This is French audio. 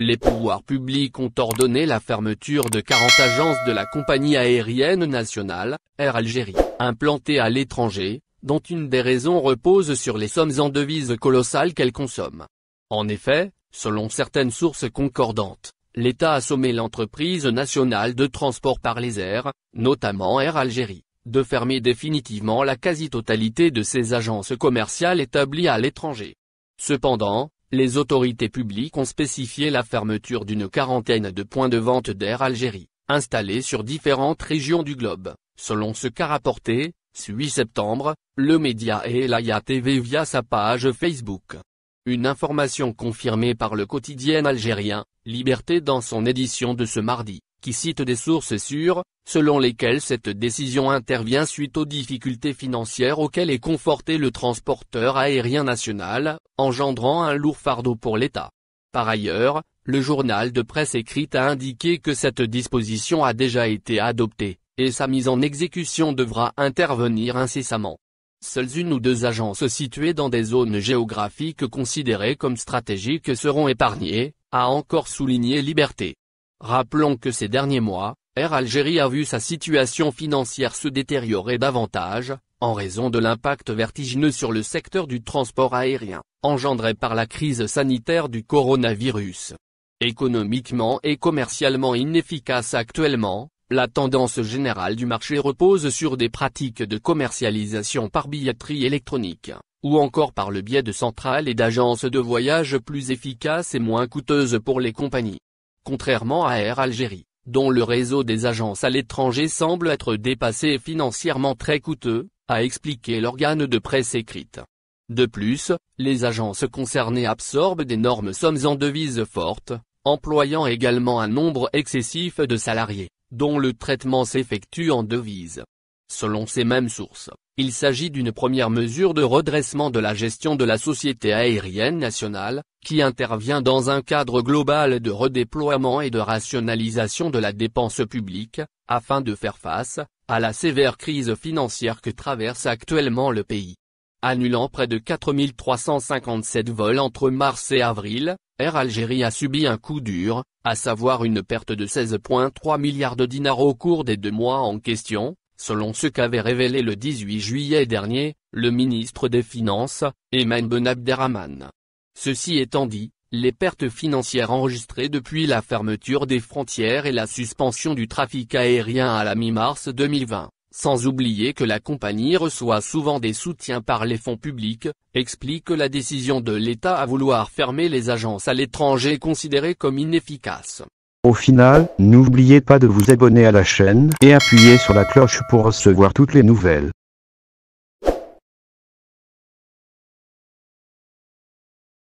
Les pouvoirs publics ont ordonné la fermeture de 40 agences de la compagnie aérienne nationale, Air Algérie, implantées à l'étranger, dont une des raisons repose sur les sommes en devises colossales qu'elle consomme. En effet, selon certaines sources concordantes, l'État a sommé l'entreprise nationale de transport par les airs, notamment Air Algérie, de fermer définitivement la quasi-totalité de ses agences commerciales établies à l'étranger. Cependant, les autorités publiques ont spécifié la fermeture d'une quarantaine de points de vente d'Air Algérie, installés sur différentes régions du globe, selon ce qu'a rapporté, ce 8 septembre, le média Elaya TV via sa page Facebook. Une information confirmée par le quotidien algérien, Liberté dans son édition de ce mardi, qui cite des sources sûres, selon lesquelles cette décision intervient suite aux difficultés financières auxquelles est confronté le transporteur aérien national, engendrant un lourd fardeau pour l'État. Par ailleurs, le journal de presse écrite a indiqué que cette disposition a déjà été adoptée, et sa mise en exécution devra intervenir incessamment. Seules une ou deux agences situées dans des zones géographiques considérées comme stratégiques seront épargnées, a encore souligné Liberté. Rappelons que ces derniers mois, Air Algérie a vu sa situation financière se détériorer davantage, en raison de l'impact vertigineux sur le secteur du transport aérien, engendré par la crise sanitaire du coronavirus. Économiquement et commercialement inefficace actuellement, la tendance générale du marché repose sur des pratiques de commercialisation par billetterie électronique, ou encore par le biais de centrales et d'agences de voyage plus efficaces et moins coûteuses pour les compagnies. Contrairement à Air Algérie, dont le réseau des agences à l'étranger semble être dépassé et financièrement très coûteux, a expliqué l'organe de presse écrite. De plus, les agences concernées absorbent d'énormes sommes en devises fortes, employant également un nombre excessif de salariés, dont le traitement s'effectue en devises. Selon ces mêmes sources, il s'agit d'une première mesure de redressement de la gestion de la société aérienne nationale, qui intervient dans un cadre global de redéploiement et de rationalisation de la dépense publique, afin de faire face à la sévère crise financière que traverse actuellement le pays. Annulant près de 4357 vols entre mars et avril, Air Algérie a subi un coup dur, à savoir une perte de 16,3 milliards de dinars au cours des 2 mois en question, selon ce qu'avait révélé le 18 juillet dernier, le ministre des Finances, Ayman Ben Abderrahmane. Ceci étant dit, les pertes financières enregistrées depuis la fermeture des frontières et la suspension du trafic aérien à la mi-mars 2020, sans oublier que la compagnie reçoit souvent des soutiens par les fonds publics, explique la décision de l'État à vouloir fermer les agences à l'étranger considérées comme inefficaces. Au final, n'oubliez pas de vous abonner à la chaîne et appuyer sur la cloche pour recevoir toutes les nouvelles.